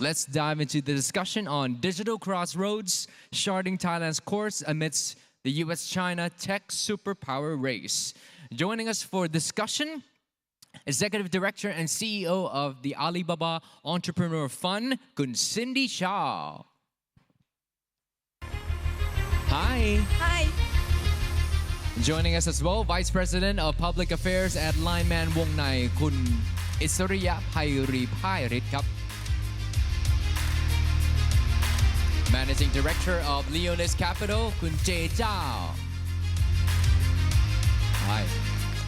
Let's dive into the discussion on digital crossroads, charting Thailand's course amidst the US-China Tech Superpower Race. Joining us for discussion, Executive Director and CEO of the Alibaba Entrepreneur Fund, Kun Cindy Chow. Hi. Hi. Joining us as well, Vice President of Public Affairs at Lineman Wong Nai, Kun Isriya Pairi Pairit ครับ Managing Director of Leonis Capital, Kun Jae Chao. Hi.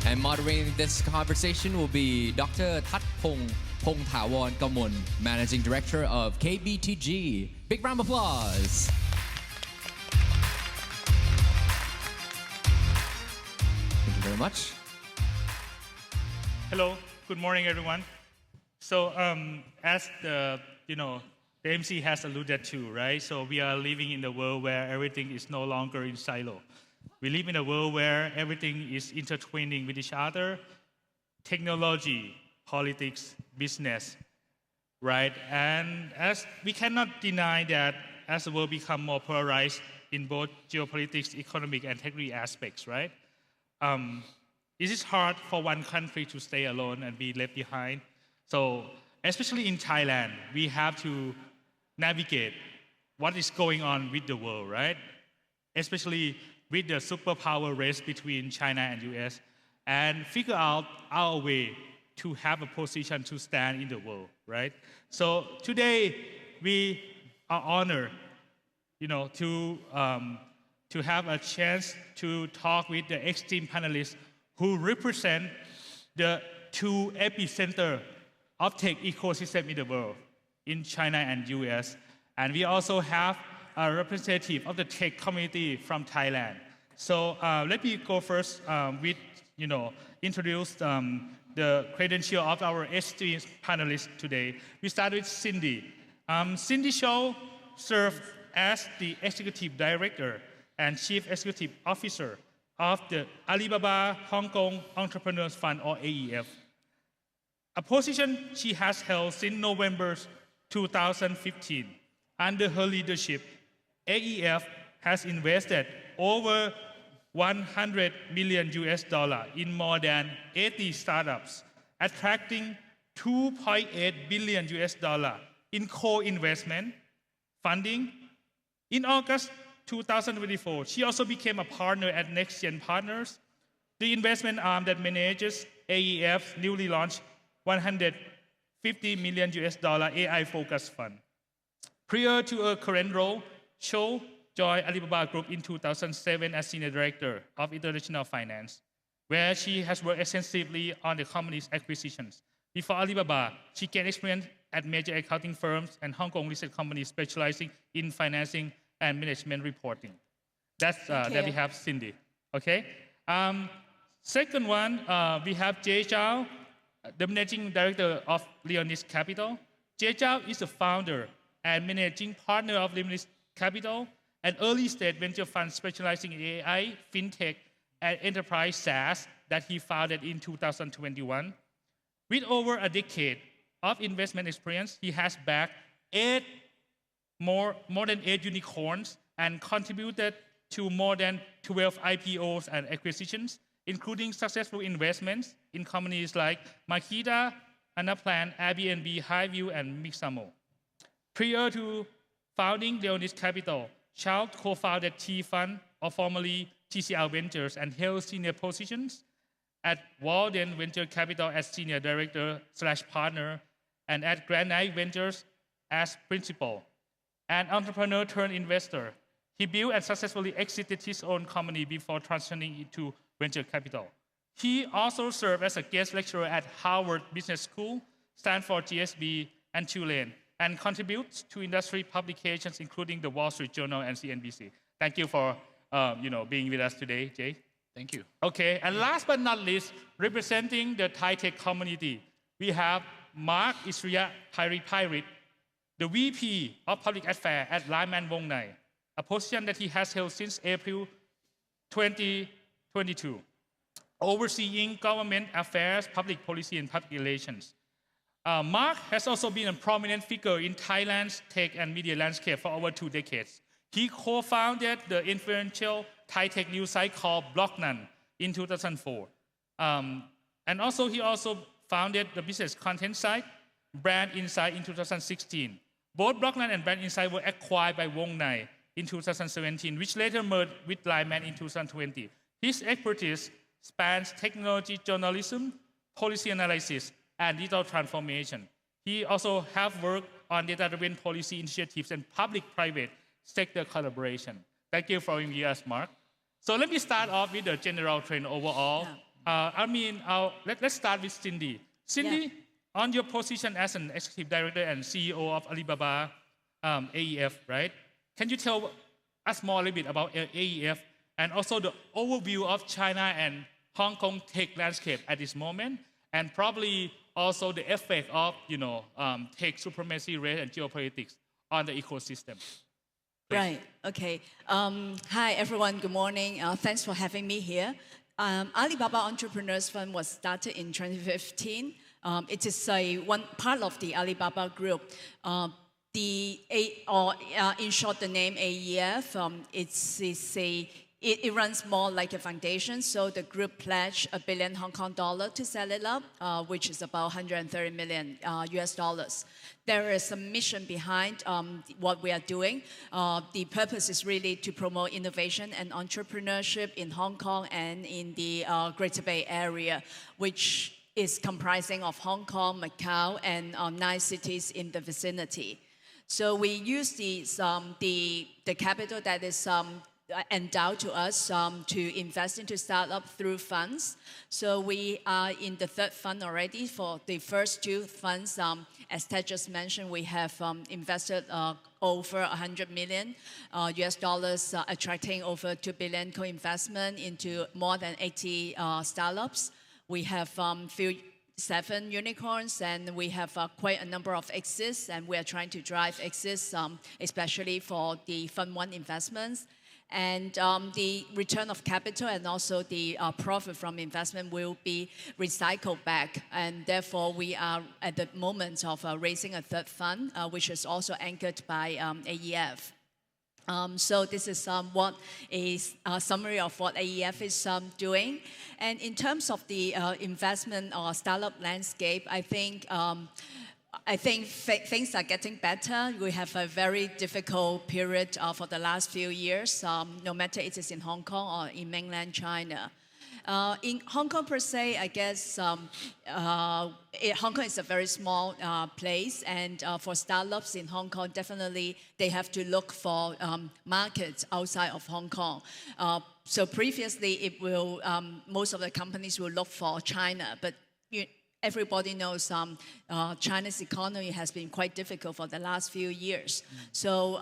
And moderating this conversation will be Dr. That Pong Thawon Kamon, Managing Director of KBTG. Big round of applause. Thank you very much. Hello, good morning, everyone. So, as the MC has alluded to, right? So we are living in a world where everything is no longer in silo. We live in a world where everything is intertwining with each other: technology, politics, business, right? And as we cannot deny that as the world becomes more polarized in both geopolitics, economic, and technology aspects, right? It is hard for one country to stay alone and be left behind. So, especially in Thailand, we have to navigate what is going on with the world, right? Especially with the superpower race between China and US, and figure out our way to have a position to stand in the world, right? So today we are honored, to have a chance to talk with the esteemed panelists who represent the two epicenter of tech ecosystem in the world, in China and US. And we also have a representative of the tech community from Thailand. So let me go first with, introduce the credential of our esteemed panelists today. We start with Cindy. Cindy Chow served as the Executive Director and Chief Executive Officer of the Alibaba Hong Kong Entrepreneurs Fund, or AEF, a position she has held since November 2015. Under her leadership, AEF has invested over $100 million in more than 80 startups, attracting $2.8 billion in co-investment funding. In August 2024, she also became a partner at NextGen Partners, the investment arm that manages AEF's newly launched $150 million AI-focused fund. Prior to her current role, Chow joined Alibaba Group in 2007 as Senior Director of International Finance, where she has worked extensively on the company's acquisitions. Before Alibaba, she gained experience at major accounting firms and Hong Kong-listed companies specializing in financing and management reporting. That we have Cindy. Okay. Second one, we have Jae Chao, the Managing Director of Leonis Capital. Jae Chao is the founder and managing partner of Leonis Capital, an early-stage venture fund specializing in AI, fintech, and enterprise SaaS that he founded in 2021. With over a decade of investment experience, he has backed more than 8 unicorns and contributed to more than 12 IPOs and acquisitions, including successful investments in companies like Makita, Anaplan, Airbnb, Highview, and Mixamo. Prior to founding Leonis Capital, Chow co-founded T-Fund, or formerly TCL Ventures, and held senior positions at Walden Venture Capital as Senior Director/Partner, and at Granite Ventures as Principal. An entrepreneur turned investor, he built and successfully exited his own company before transitioning into venture capital. He also served as a guest lecturer at Harvard Business School, Stanford GSB, and Tulane, and contributes to industry publications including the Wall Street Journal and CNBC. Thank you for being with us today, Jay. Thank you. Okay, and last but not least, representing the Thai tech community, we have Mark Isriya Pairit, the VP of Public Affairs at Lineman Wong Nai, a position that he has held since April 2022, overseeing government affairs, public policy, and public relations. Mark has also been a prominent figure in Thailand's tech and media landscape for over 2 decades. He co-founded the influential Thai tech news site called Blognan in 2004. And also, he also founded the business content site Brand Insight in 2016. Both Blognan and Brand Insight were acquired by Wong Nai in 2017, which later merged with Lineman in 2020. His expertise spans technology journalism, policy analysis, and digital transformation. He also has worked on data-driven policy initiatives and public-private sector collaboration. Thank you for inviting us, Mark. So let me start off with the general trend overall. Let's start with Cindy. Cindy, on your position as an executive director and CEO of Alibaba AEF, right? Can you tell us more a little bit about AEF and also the overview of China and Hong Kong tech landscape at this moment, and probably also the effect of tech supremacy, race, and geopolitics on the ecosystem? Please. Right. Okay. Hi, everyone. Good morning. Thanks for having me here. Alibaba Entrepreneurs Fund was started in 2015. It is one part of the Alibaba Group. In short, the name AEF. It runs more like a foundation. So the group pledged $1 billion Hong Kong dollar to set it up, which is about 130 million US dollars. There is a mission behind what we are doing. The purpose is really to promote innovation and entrepreneurship in Hong Kong and in the Greater Bay Area, which is comprising of Hong Kong, Macau, and 9 cities in the vicinity. So we use the capital that is endowed to us to invest into startup through funds. So we are in the 3rd fund already. For the first 2 funds, as Ted just mentioned, we have invested over 100 million US dollars, attracting over 2 billion co-investment into more than 80 startups. We have 7 unicorns, and we have quite a number of exits, and we are trying to drive exits, especially for the Fund 1 investments. And the return of capital and also the profit from investment will be recycled back. And therefore, we are at the moment of raising a 3rd fund, which is also anchored by AEF. So this is what is a summary of what AEF is doing. And in terms of the investment or startup landscape, I think things are getting better. We have a very difficult period for the last few years, no matter it is in Hong Kong or in mainland China. In Hong Kong per se, I guess Hong Kong is a very small place, and for startups in Hong Kong, definitely they have to look for markets outside of Hong Kong. So previously, most of the companies will look for China, but everybody knows China's economy has been quite difficult for the last few years. So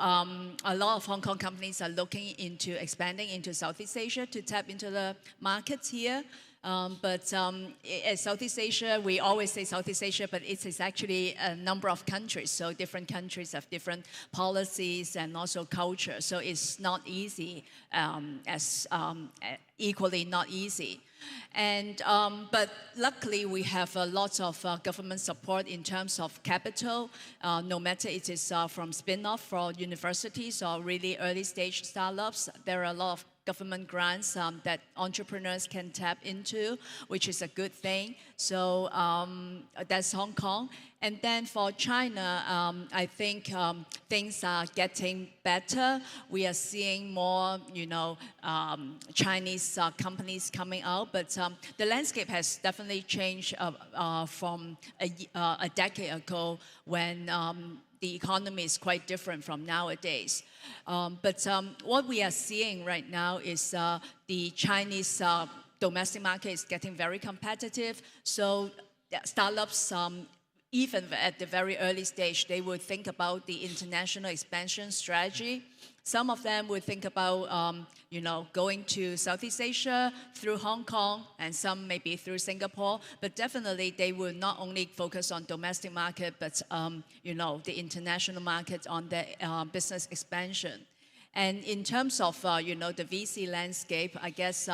a lot of Hong Kong companies are looking into expanding into Southeast Asia to tap into the markets here. But Southeast Asia, we always say Southeast Asia, but it is actually a number of countries. So different countries have different policies and also culture. So it's not easy, equally not easy. And but luckily we have lots of government support in terms of capital, no matter it is from spin-off for universities or really early stage startups. There are a lot of government grants that entrepreneurs can tap into, which is a good thing. So that's Hong Kong. And then for China, I think things are getting better. We are seeing more, Chinese companies coming out, but the landscape has definitely changed from a decade ago when the economy is quite different from nowadays. But what we are seeing right now is the Chinese domestic market is getting very competitive. So startups, even at the very early stage, they would think about the international expansion strategy. Some of them would think about, going to Southeast Asia through Hong Kong, and some maybe through Singapore. But definitely, they will not only focus on domestic market, but the international market on their business expansion. And in terms of the VC landscape, I guess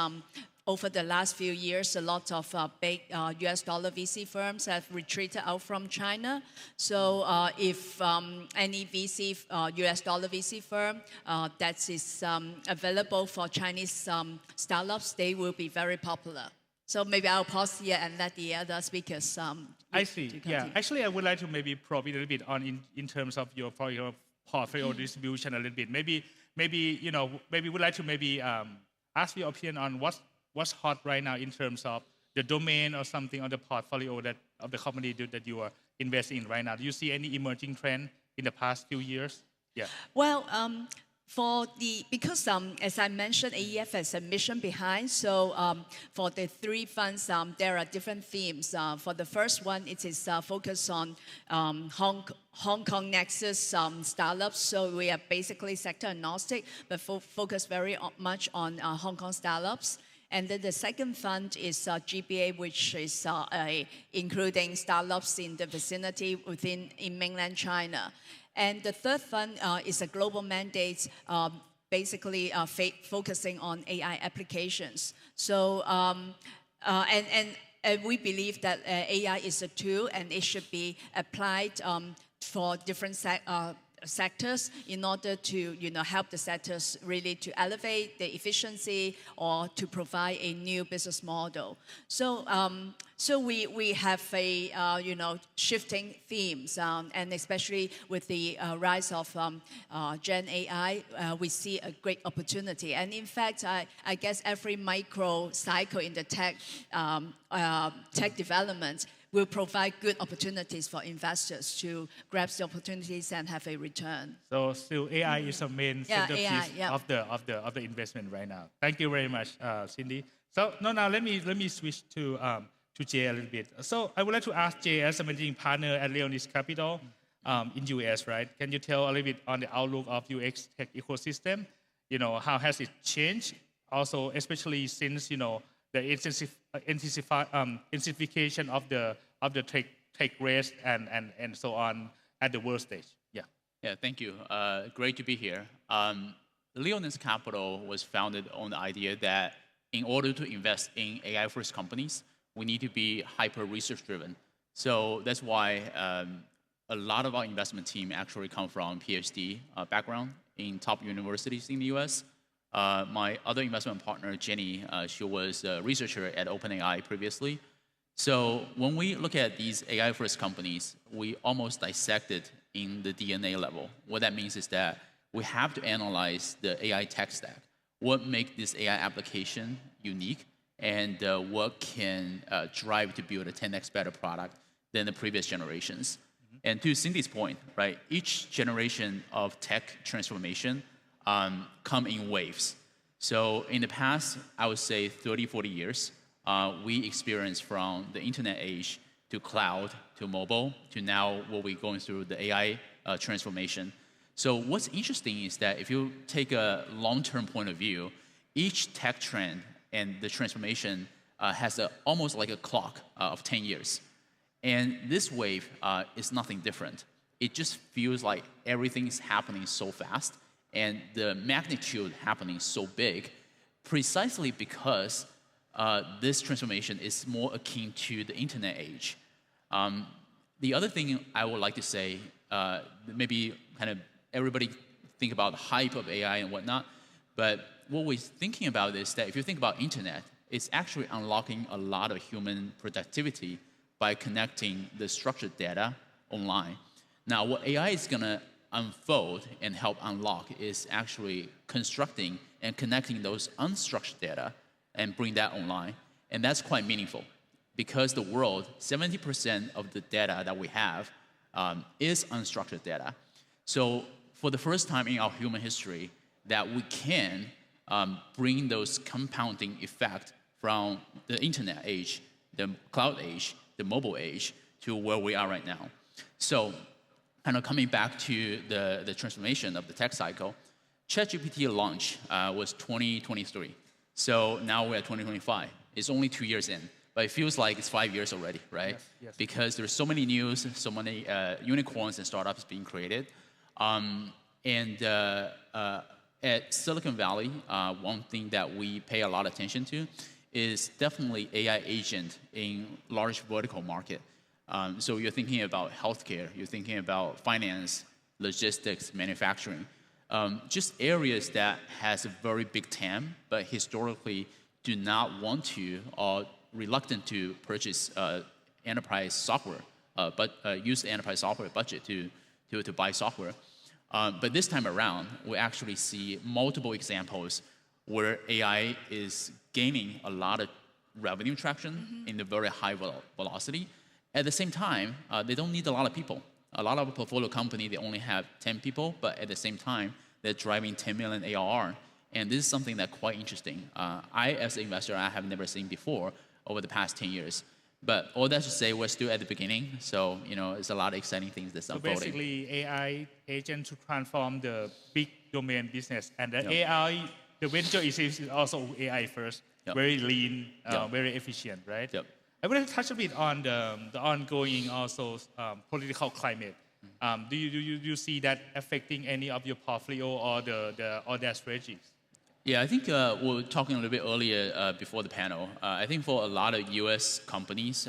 over the last few years, a lot of big US dollar VC firms have retreated out from China. So if any VC, US dollar VC firm that is available for Chinese startups, they will be very popular. So maybe I'll pause here and let the other speakers I see. Yeah. Actually, I would like to maybe probe a little bit on in terms of your portfolio distribution a little bit. Maybe would like to maybe ask your opinion on what's hot right now in terms of the domain or something on the portfolio of the company that you are investing in right now. Do you see any emerging trend in the past few years? Yeah. Well, because as I mentioned, AEF has a mission behind. So for the three funds, there are different themes. For the first one, it is focused on Hong Kong Nexus startups. So we are basically sector agnostic, but focus very much on Hong Kong startups. And then the second fund is GBA, which is including startups in the vicinity in mainland China. And the third fund is a global mandate, basically focusing on AI applications. So, and we believe that AI is a tool and it should be applied for different sectors in order to help the sectors really to elevate the efficiency or to provide a new business model. So so we have a shifting themes and especially with the rise of Gen AI, we see a great opportunity. And in fact, I guess every micro cycle in the tech development will provide good opportunities for investors to grab the opportunities and have a return. So still AI is a main centerpiece of the investment right now. Thank you very much, Cindy. So now let me switch to Jay a little bit. So I would like to ask Jay, as a managing partner at Leonis Capital in US, right? Can you tell a little bit on the outlook of UX tech ecosystem? How has it changed? Also, especially since the intensification of the tech race and so on at the world stage. Yeah. Yeah, thank you. Great to be here. Leonis Capital was founded on the idea that in order to invest in AI-first companies, we need to be hyper research-driven. So that's why a lot of our investment team actually come from PhD background in top universities in the US. My other investment partner, Jenny, she was a researcher at OpenAI previously. So when we look at these AI-first companies, we almost dissect it in the DNA level. What that means is that we have to analyze the AI tech stack. What makes this AI application unique, and what can drive to build a 10x better product than the previous generations. And to Cindy's point, right, each generation of tech transformation come in waves. So in the past, I would say 30, 40 years, we experienced from the internet age to cloud to mobile to now what we're going through the AI transformation. So what's interesting is that if you take a long-term point of view, each tech trend and the transformation has almost like a clock of 10 years. And this wave is nothing different. It just feels like everything is happening so fast and the magnitude happening so big, precisely because this transformation is more akin to the internet age. The other thing I would like to say, maybe kind of everybody think about the hype of AI and whatnot, but what we're thinking about is that if you think about internet, it's actually unlocking a lot of human productivity by connecting the structured data online. Now, what AI is going to unfold and help unlock is actually constructing and connecting those unstructured data and bring that online. And that's quite meaningful because the world, 70% of the data that we have is unstructured data. So for the first time in our human history, that we can bring those compounding effects from the internet age, the cloud age, the mobile age, to where we are right now. So kind of coming back to the transformation of the tech cycle, ChatGPT launch was 2023. So now we're at 2025. It's only 2 years in, but it feels like it's 5 years already, right? Yes, yes. Because there's so many news, so many unicorns and startups being created. At Silicon Valley, one thing that we pay a lot of attention to is definitely AI agent in large vertical market. So you're thinking about healthcare, you're thinking about finance, logistics, manufacturing, just areas that has a very big TAM, but historically do not want to or reluctant to purchase enterprise software, but use the enterprise software budget to buy software. But this time around, we actually see multiple examples where AI is gaining a lot of revenue traction in the very high velocity. At the same time, they don't need a lot of people. A lot of portfolio company, they only have 10 people, but at the same time, they're driving 10 million ARR. And this is something that's quite interesting. I, as an investor, I have never seen before over the past 10 years. But all that to say, we're still at the beginning. So, it's a lot of exciting things that's unfolding. So basically, AI agent to transform the big domain business. And the Yep. AI, the venture is also AI first, Yep. very lean, Yep. very efficient, right? Yep. I want to touch a bit on the ongoing also political climate. Do you see that affecting any of your portfolio or their strategies? Yeah, I think we were talking a little bit earlier before the panel. I think for a lot of U.S. companies,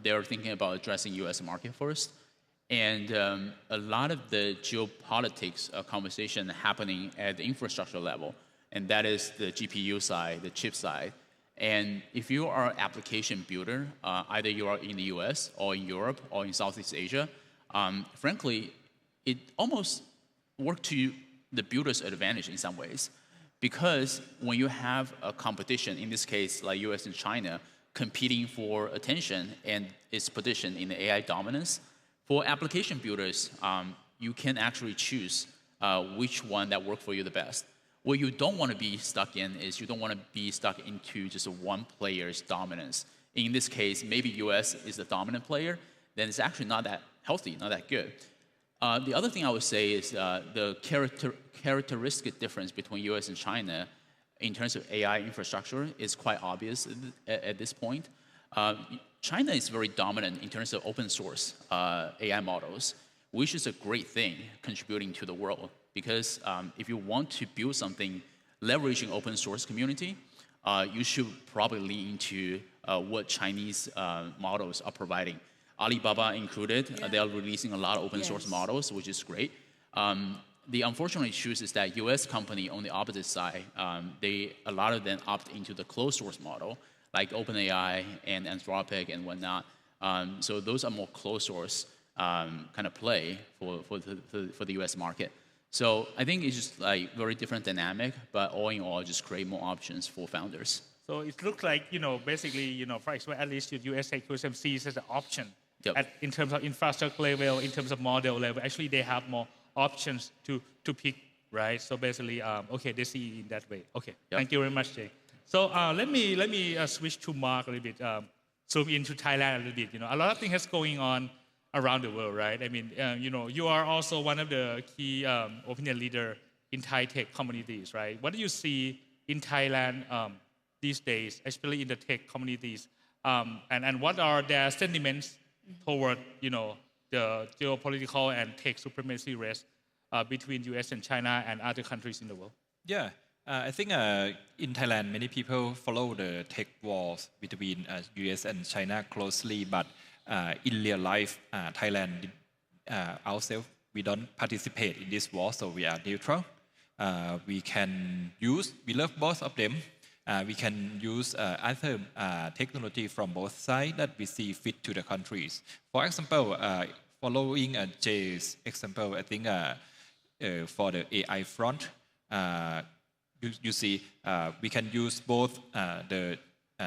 they're thinking about addressing U.S. market first. And a lot of the geopolitics conversation happening at the infrastructure level, and that is the GPU side, the chip side. And if you are an application builder, either you are in the US or in Europe or in Southeast Asia, frankly, it almost worked to the builder's advantage in some ways. Because when you have a competition, in this case, like US and China, competing for attention and its position in the AI dominance, for application builders, you can actually choose which one that works for you the best. What you don't want to be stuck in is you don't want to be stuck into just one player's dominance. In this case, maybe US is the dominant player, then it's actually not that healthy, not that good. The other thing I would say is the characteristic difference between US and China in terms of AI infrastructure is quite obvious at this point. China is very dominant in terms of open source AI models, which is a great thing contributing to the world. Because if you want to build something leveraging open source community, you should probably lean into what Chinese models are providing. Alibaba included, they are releasing a lot of open source models, which is great. The unfortunate truth is that US company on the opposite side, a lot of them opt into the closed source model, like OpenAI and Anthropic and whatnot. So those are more closed source kind of play for the US market. So I think it's just like very different dynamic, but all in all, just create more options for founders. So it looks like, basically, for example, at least the US ecosystem sees as an option. Yep. In terms of infrastructure level, in terms of model level, actually they have more options to pick, right? So basically, okay, they see it in that way. Okay, Yep. Thank you very much, Jay. So let me switch to Mark a little bit, zoom into Thailand a little bit. A lot of things is going on around the world, right? I mean, you are also one of the key opinion leader in Thai tech communities, right? What do you see in Thailand these days, especially in the tech communities, and what are their sentiments toward, the geopolitical and tech supremacy race between US and China and other countries in the world? Yeah, I think in Thailand, many people follow the tech wars between US and China closely, but in real life, Thailand ourselves, we don't participate in this war, so we are neutral. We love both of them. We can use other technology from both sides that we see fit to the countries. For example, following Jay's example, I think for the AI front, you see we can use both the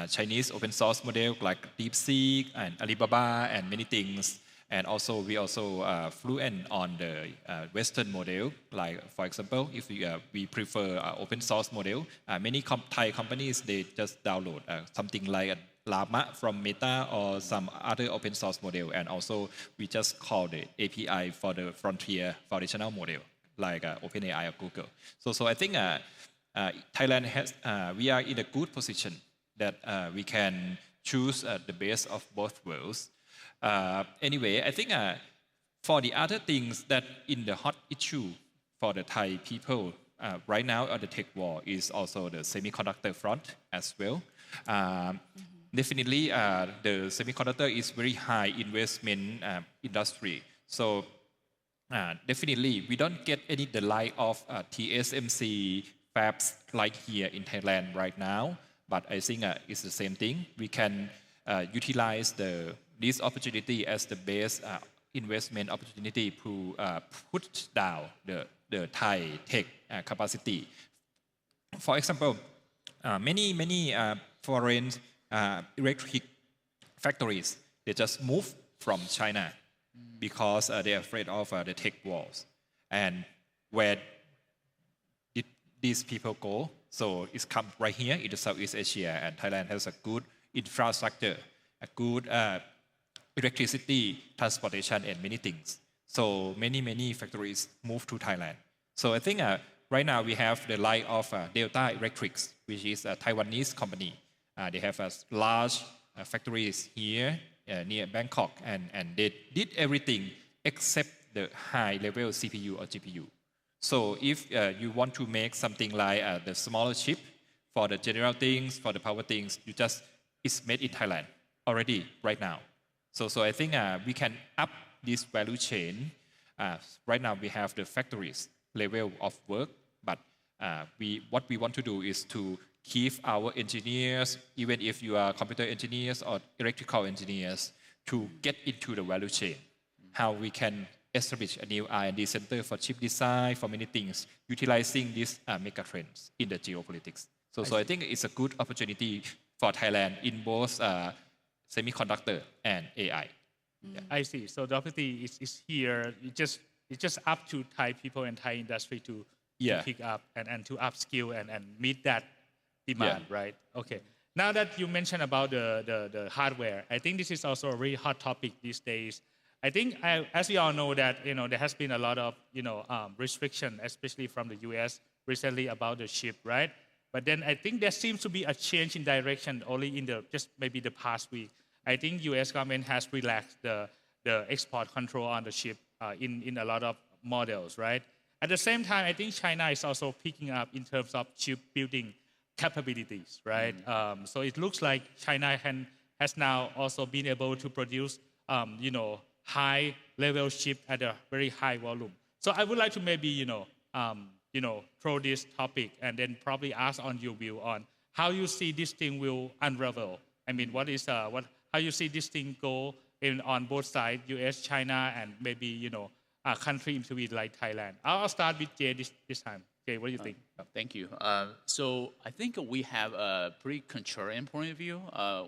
Chinese open source model like DeepSeek and Alibaba and many things. And also we fluent on the Western model. Like for example, if we prefer open source model, many Thai companies they just download something like a Llama from Meta or some other open source model, and also we just call the API for the frontier foundational model like OpenAI or Google. So I think Thailand we are in a good position that we can choose the best of both worlds. Anyway, I think for the other things that in the hot issue for the Thai people right now on the tech war is also the semiconductor front as well. Definitely, the semiconductor is very high investment industry. So definitely, we don't get any the like of TSMC fabs like here in Thailand right now. But I think it's the same thing. We can utilize this opportunity as the best investment opportunity to put down the Thai tech capacity. For example, many foreign electric factories, they just move from China because they're afraid of the tech wars. And where did these people go? So it's come right here in the Southeast Asia, and Thailand has a good infrastructure, a good electricity, transportation, and many things. So many factories move to Thailand. So I think right now we have the line of Delta Electrics, which is a Taiwanese company. They have large factories here near Bangkok, and they did everything except the high-level CPU or GPU. So if you want to make something like the smaller chip for the general things, for the power things, it's made in Thailand already right now. So I think we can up this value chain. Right now we have the factories level of work, but what we want to do is to keep our engineers, even if you are computer engineers or electrical engineers, to get into the value chain. How we can establish a new R&D center for chip design, for many things, utilizing these mega trends in the geopolitics. So I think it's a good opportunity for Thailand in both semiconductor and AI. Yeah. I see. So the opportunity is here. It's just up to Thai people and Thai industry to pick up and to upskill and meet that demand, right? Okay. Now that you mentioned about the hardware, I think this is also a really hot topic these days. I think, as we all know, that there has been a lot of restriction, especially from the U.S. recently about the chip, right? But then I think there seems to be a change in direction only in just maybe the past week. I think U.S. government has relaxed the export control on the chip in a lot of models, right? At the same time, I think China is also picking up in terms of chip building capabilities, right? So it looks like China has now also been able to produce, high-level chip at a very high volume. So I would like to maybe, throw this topic and then probably ask on your view on how you see this thing will unravel. I mean, how you see this thing go on both sides, U.S., China, and maybe, a country in between like Thailand. I'll start with Jay this time. Jay, what do you think? Thank you. So I think we have a pretty contrarian point of view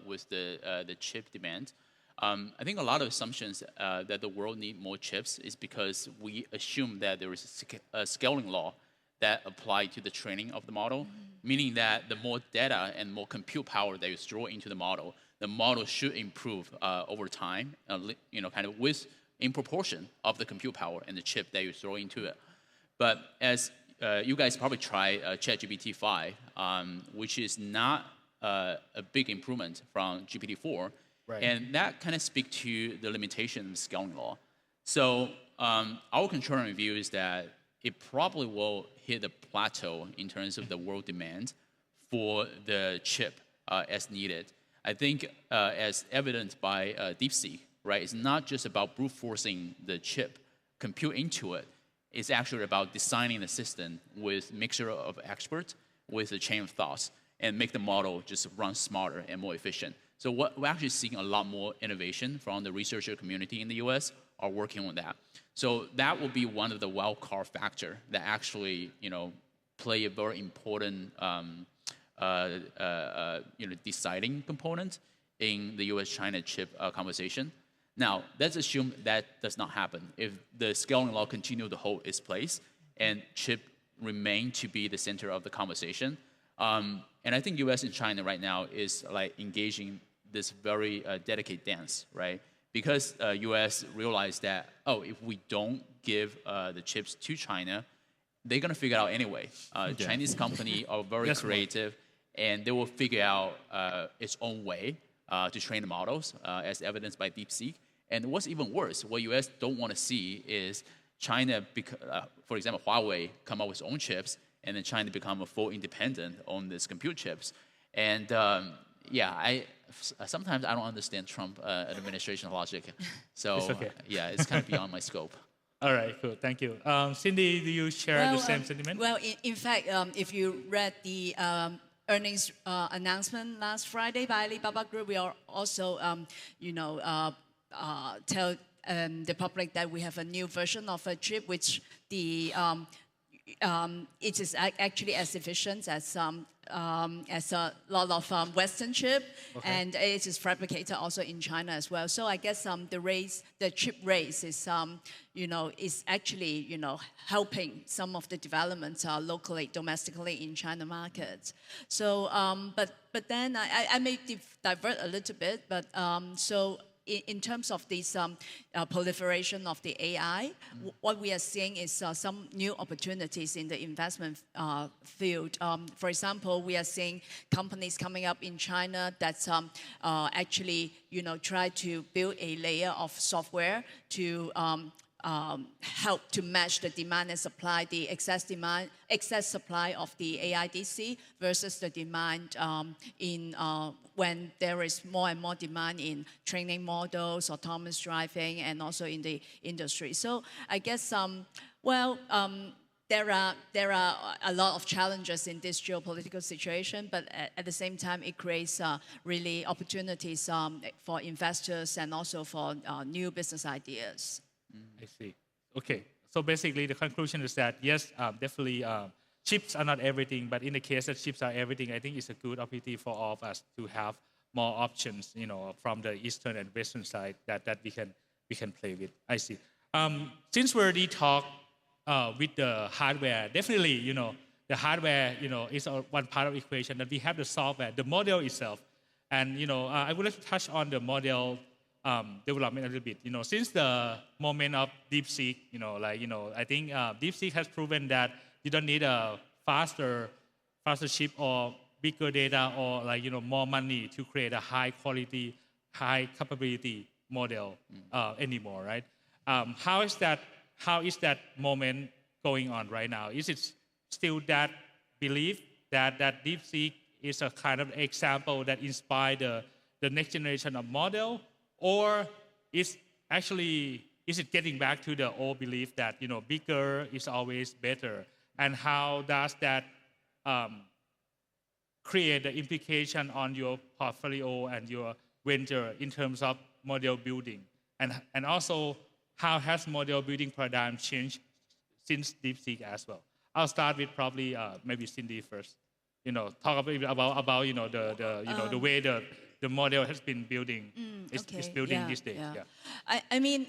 with the chip demand. I think a lot of assumptions that the world need more chips is because we assume that there is a scaling law that apply to the training of the model, meaning that the more data and more compute power that you throw into the model should improve over time, kind of in proportion of the compute power and the chip that you throw into it. But as you guys probably try ChatGPT 5, which is not a big improvement from GPT-4, right. And that kind of speaks to the limitation of scaling law. So our contrarian view is that it probably will hit a plateau in terms of the world demand for the chip as needed. I think as evidenced by DeepSeek, right? It's not just about brute forcing the chip compute into it. It's actually about designing the system with mixture of experts with a chain of thoughts and make the model just run smarter and more efficient. So we're actually seeing a lot more innovation from the researcher community in the US are working on that. So that will be one of the wild card factor that actually, play a very important, deciding component in the US-China chip conversation. Now, let's assume that does not happen. If the scaling law continue to hold its place and chip remain to be the center of the conversation, and I think US and China right now is like engaging this very dedicated dance, right? Because US realized that, if we don't give the chips to China, they're gonna figure out anyway. Chinese company are very creative, and they will figure out its own way to train the models, as evidenced by DeepSeek. And what's even worse, what US don't want to see is China, for example, Huawei come up with its own chips, and then China become a full independent on these compute chips. And Yeah, sometimes I don't understand Trump administration logic, so It's okay. yeah, it's kind of beyond my scope. All right, cool. Thank you. Cindy, do you share the same sentiment? Well, in fact, if you read the earnings announcement last Friday by Alibaba Group, we are also, tell the public that we have a new version of a chip, which it is actually as efficient as a lot of Western chip, and it is fabricated also in China as well. So I guess the chip race is is actually helping some of the developments locally, domestically in China markets. So but then I may divert a little bit, but so. In terms of this proliferation of the AI, what we are seeing is some new opportunities in the investment field. For example, we are seeing companies coming up in China that actually try to build a layer of software to help to match the demand and supply, the excess supply of the AIDC versus the demand when there is more and more demand in training models, autonomous driving, and also in the industry. So I guess there are a lot of challenges in this geopolitical situation, but at the same time, it creates really opportunities for investors and also for new business ideas. I see. Okay. So basically, the conclusion is that yes, definitely, chips are not everything, but in the case that chips are everything, I think it's a good opportunity for all of us to have more options, from the eastern and western side that we can play with. I see. Since we already talked with the hardware, definitely, the hardware, is one part of the equation. That we have the software, the model itself, and I would like to touch on the model development a little bit. Since the moment of DeepSeek, I think DeepSeek has proven that you don't need a faster chip or bigger data or more money to create a high quality, high capability model anymore, right? How is that moment going on right now? Is it still that belief that DeepSeek is a kind of example that inspired the next generation of model? Or is it getting back to the old belief that bigger is always better? And how does that create the implication on your portfolio and your venture in terms of model building? And also, how has model building paradigm changed since DeepSeek as well? I'll start with probably maybe Cindy first. Talk a bit about the way the model has been building is building these days. Yeah. I mean,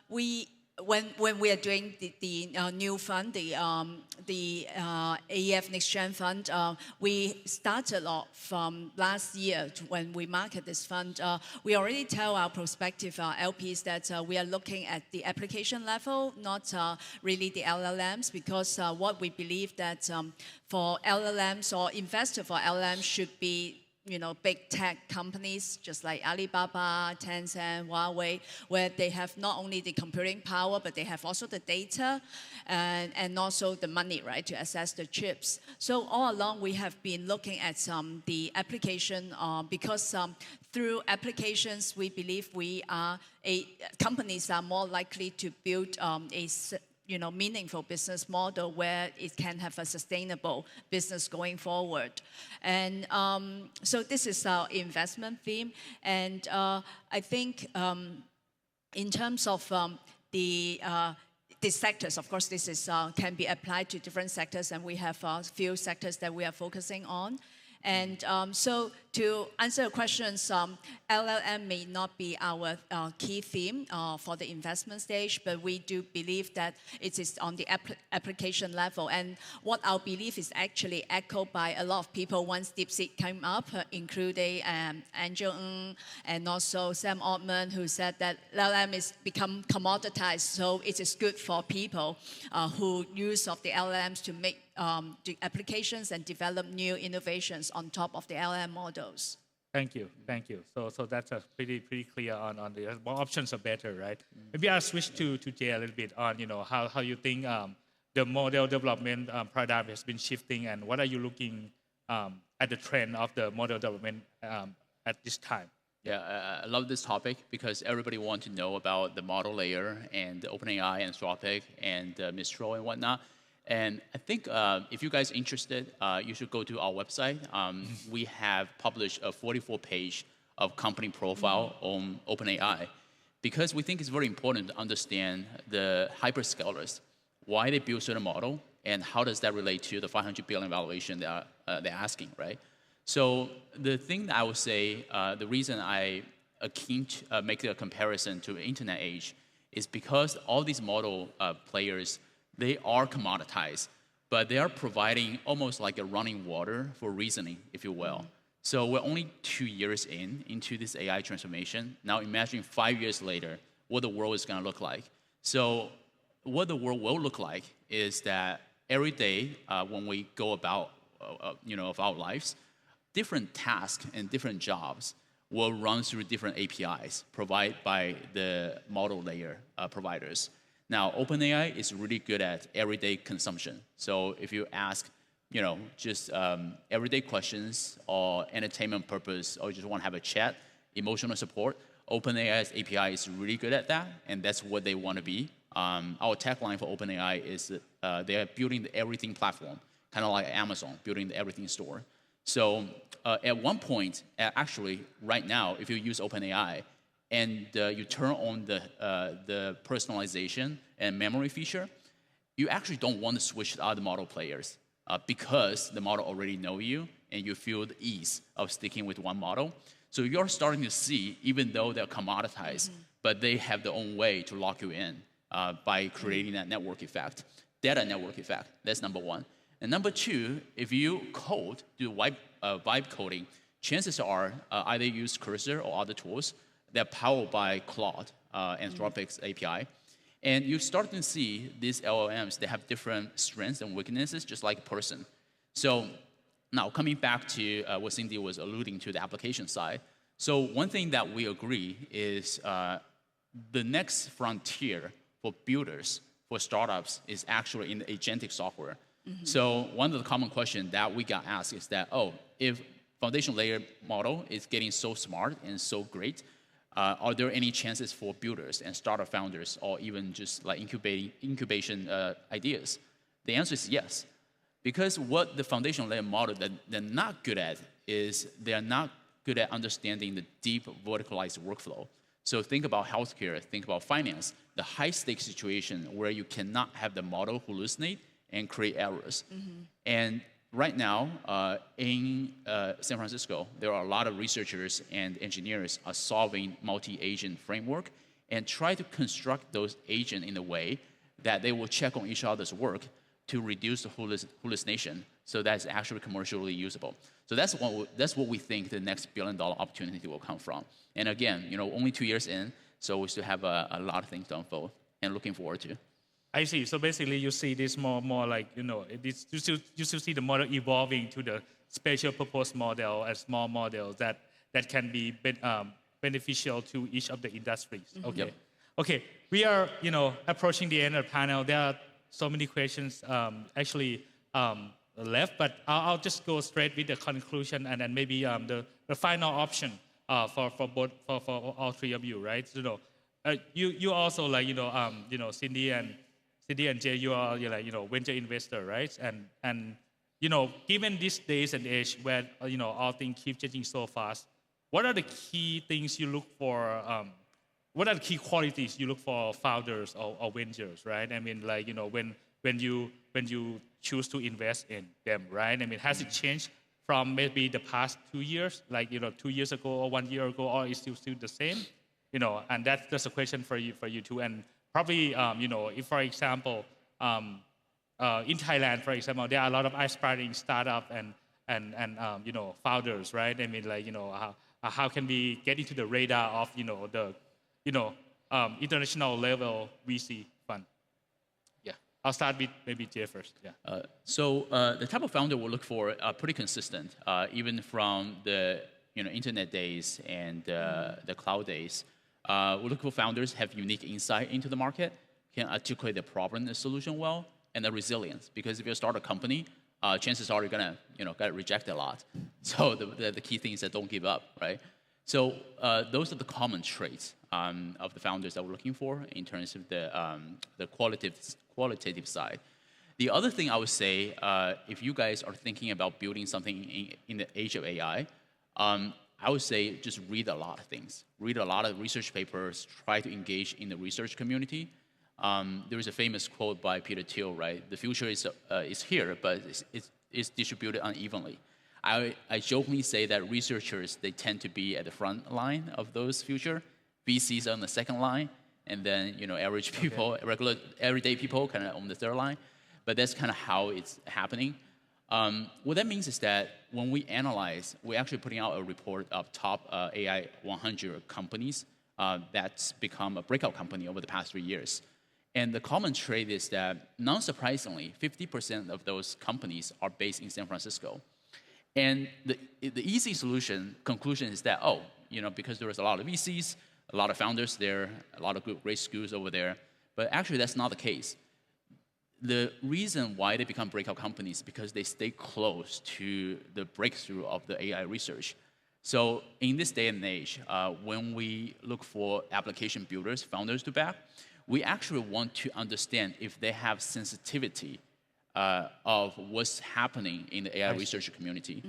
when we are doing the new fund, the AEF Next Gen Fund, we started off from last year when we market this fund. We already tell our prospective LPs that we are looking at the application level, not really the LLMs, because what we believe that for LLMs or investor for LLMs should be big tech companies just like Alibaba, Tencent, Huawei, where they have not only the computing power, but they have also the data and also the money, right, to access the chips. So all along, we have been looking at the application because through applications, we believe companies are more likely to build a meaningful business model where it can have a sustainable business going forward. And so this is our investment theme. And I think in terms of the sectors, of course, this is can be applied to different sectors, and we have a few sectors that we are focusing on. And so to answer your questions, LLM may not be our key theme for the investment stage, but we do believe that it is on the application level. And what our belief is actually echoed by a lot of people once DeepSeek came up, including Andrew Ng and also Sam Altman, who said that LLM is become commoditized, so it is good for people who use of the LLMs to make the applications and develop new innovations on top of the LLM models. Thank you. So that's a pretty clear on the more options are better, right? Maybe I'll switch to Jay a little bit on how you think the model development paradigm has been shifting, and what are you looking at the trend of the model development at this time. Yeah, I love this topic because everybody wants to know about the model layer and OpenAI and Anthropic and Mistral and whatnot. And I think if you guys are interested, you should go to our website. We have published a 44-page of company profile on OpenAI because we think it's very important to understand the hyperscalers, why they build certain model, and how does that relate to the 500 billion valuation that they're asking, right? So the thing that I would say, the reason I keen to make a comparison to the internet age is because all these model players, they are commoditized, but they are providing almost like a running water for reasoning, if you will. So we're only 2 years into this AI transformation. Now imagine 5 years later, what the world is gonna look like. So what the world will look like is that every day when we go about of our lives, different tasks and different jobs will run through different APIs provided by the model layer providers. Now, OpenAI is really good at everyday consumption. So if you ask, just everyday questions or entertainment purpose, or you just want to have a chat, emotional support, OpenAI's API is really good at that, and that's what they want to be. Our tagline for OpenAI is that they are building the everything platform, kind of like Amazon, building the everything store. So at one point, actually, right now, if you use OpenAI and you turn on the personalization and memory feature, you actually don't want to switch to other model players because the model already know you and you feel the ease of sticking with one model. So you're starting to see, even though they're commoditized, but they have their own way to lock you in by creating that network effect, data network effect. That's number one. And number two, if you code, do vibe coding, chances are either use Cursor or other tools that are powered by Claude, Anthropic's API. And you start to see these LLMs, they have different strengths and weaknesses, just like a person. So now coming back to what Cindy was alluding to, the application side. So one thing that we agree is the next frontier for builders, for startups, is actually in the agentic software. So one of the common questions that we got asked is that, if foundation layer model is getting so smart and so great, are there any chances for builders and startup founders or even just like incubation ideas? The answer is yes. Because what the foundation layer model that they're not good at is they're not good at understanding the deep verticalized workflow. So think about healthcare, think about finance, the high-stakes situation where you cannot have the model hallucinate and create errors. And right now, in San Francisco, there are a lot of researchers and engineers are solving multi-agent framework and try to construct those agents in a way that they will check on each other's work to reduce the hallucination, so that's actually commercially usable. So that's what we think the next billion-dollar opportunity will come from. And again, only 2 years in, so we still have a lot of things to unfold and looking forward to. I see. So basically, you see this more like, you still see the model evolving to the special purpose model and small models that can be beneficial to each of the industries. Okay. Yep. Okay. We are, approaching the end of the panel. There are so many questions left, but I'll just go straight with the conclusion and then maybe the final option for all three of you, right? You also Cindy and Jay, you are venture investor, right? And given these days and age where all things keep changing so fast, what are the key things you look for? What are the key qualities you look for founders or ventures, right? I mean, when you choose to invest in them, right? I mean, has it changed from maybe the past 2 years, 2 years ago or 1 year ago, or is it still the same? And that's a question for you too. And probably, if for example, in Thailand, for example, there are a lot of aspiring startup and founders, right? I mean, how can we get into the radar of the international level VC fund? Yeah, I'll start with maybe Jay first. Yeah. So the type of founder we'll look for are pretty consistent, even from the internet days and the cloud days. We look for founders have unique insight into the market, can articulate the problem and the solution well, and the resilience. Because if you start a company, chances are you're gonna get rejected a lot. So the key thing is that don't give up, right? So those are the common traits of the founders that we're looking for in terms of the qualitative side. The other thing I would say, if you guys are thinking about building something in the age of AI, I would say just read a lot of things. Read a lot of research papers. Try to engage in the research community. There is a famous quote by Peter Thiel, right? The future is here, but it's distributed unevenly. I jokingly say that researchers, they tend to be at the front line of those future. VCs on the second line, and then average people, regular everyday people, kind of on the third line. But that's kind of how it's happening. What that means is that when we analyze, we're actually putting out a report of top AI 100 companies that's become a breakout company over the past 3 years. And the common trait is that, non-surprisingly, 50% of those companies are based in San Francisco. And the easy conclusion is that, because there is a lot of VCs, a lot of founders there, a lot of great schools over there. But actually, that's not the case. The reason why they become breakout companies is because they stay close to the breakthrough of the AI research. So in this day and age, when we look for application builders, founders to back, we actually want to understand if they have sensitivity of what's happening in the AI research community.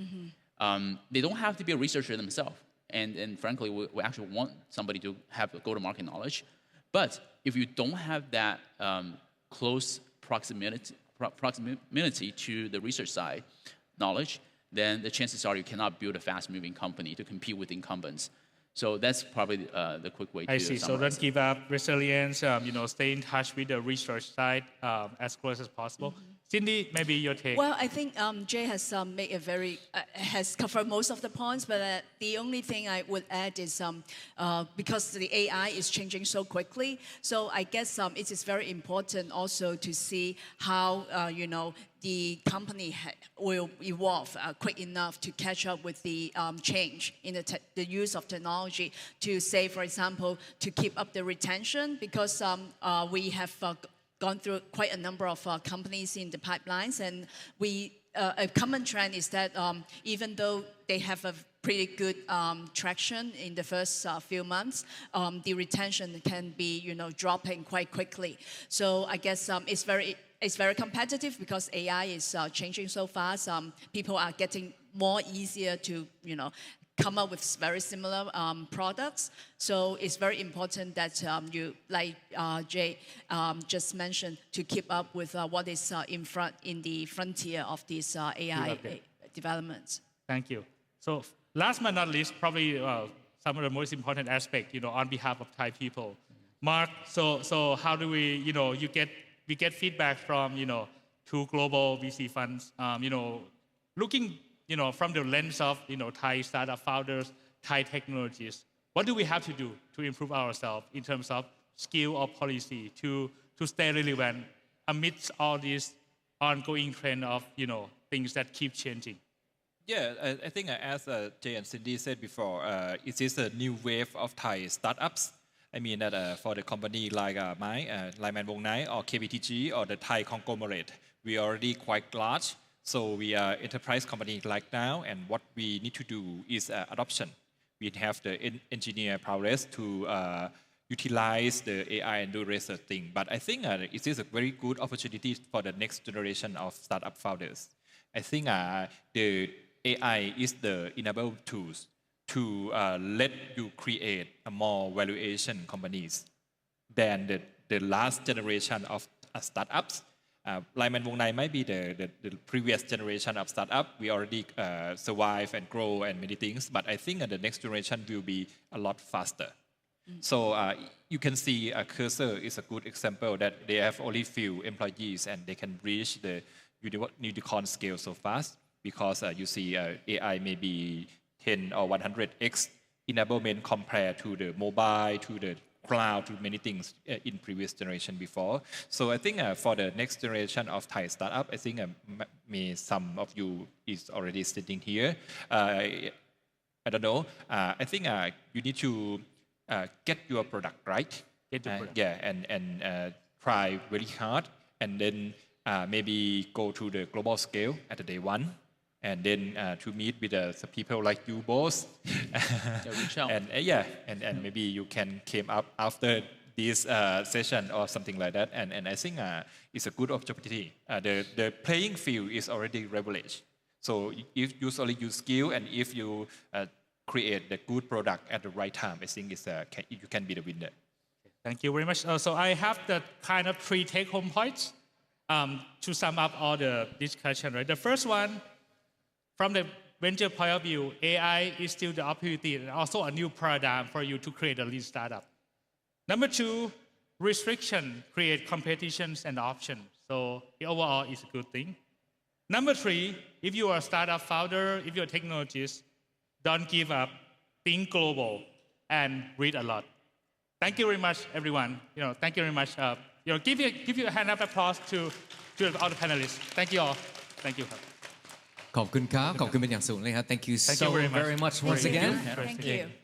They don't have to be a researcher themselves. And frankly, we actually want somebody to have a go-to-market knowledge. But if you don't have that close proximity to the research side knowledge, then the chances are you cannot build a fast-moving company to compete with incumbents. So that's probably the quick way to I see. So don't give up, resilience, stay in touch with the research side as close as possible. Cindy, maybe your take. Well, I think Jay has made has covered most of the points, but the only thing I would add is because the AI is changing so quickly, so I guess it is very important also to see how the company will evolve quick enough to catch up with the change in the use of technology. To say, for example, to keep up the retention, because we have gone through quite a number of companies in the pipelines, and a common trend is that even though they have a pretty good traction in the first few months, the retention can be dropping quite quickly. So I guess it's very competitive because AI is changing so fast. People are getting more easier to come up with very similar products. So it's very important that you, like Jay just mentioned, to keep up with what is in the frontier of these AI developments. Thank you. So last but not least, probably some of the most important aspect, on behalf of Thai people. Mark, so how do we, we get feedback from, two global VC funds, looking from the lens of Thai startup founders, Thai technologies, what do we have to do to improve ourselves in terms of skill or policy to stay relevant amidst all these ongoing trend of things that keep changing? Yeah, I think as Jay and Cindy said before, it is a new wave of Thai startups. I mean that for the company like Lyman Wongnai or KBTG or the Thai conglomerate, we are already quite large. So we are enterprise company like now, and what we need to do is adoption. We have the engineer prowess to utilize the AI and do research thing. But I think it is a very good opportunity for the next generation of startup founders. I think the AI is the enable tools to let you create a more valuation companies than the last generation of startups. Lyman Wongnai might be the previous generation of startup. We already survive and grow and many things, but I think the next generation will be a lot faster. So you can see Cursor is a good example that they have only few employees and they can reach the unicorn scale so fast because you see AI may be 10 or 100x enablement compared to the mobile, to the cloud, to many things in previous generation before. So I think for the next generation of Thai startup, I think some of you is already sitting here. I don't know. I think you need to get your product right. Get the product. Yeah, and try very hard, and then maybe go to the global scale at the day one, and then to meet with the people like you both. reach out. And maybe you can came up after this session or something like that. And I think it's a good opportunity. The playing field is already leveraged. So if you only use skill and if you create the good product at the right time, I think you can be the winner. Thank you very much. So I have the kind of 3 take-home points to sum up all the discussion. Right? The first one, from the venture point of view, AI is still the opportunity and also a new paradigm for you to create a lean startup. Number 2, restriction create competitions and options. So overall, it's a good thing. Number 3, if you are a startup founder, if you're a technologist, don't give up, think global, and read a lot. Thank you very much, everyone. Thank you very much. Give you a hand of applause to all the panelists. Thank you all. Thank you. ขอบคุณครับ ขอบคุณเป็นอย่างสูงเลยครับ Thank you so very much once again. Thank you.